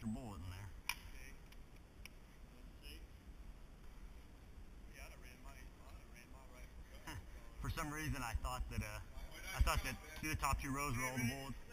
extra bullet in there. For some reason, I thought that the top two rows were all the bullets.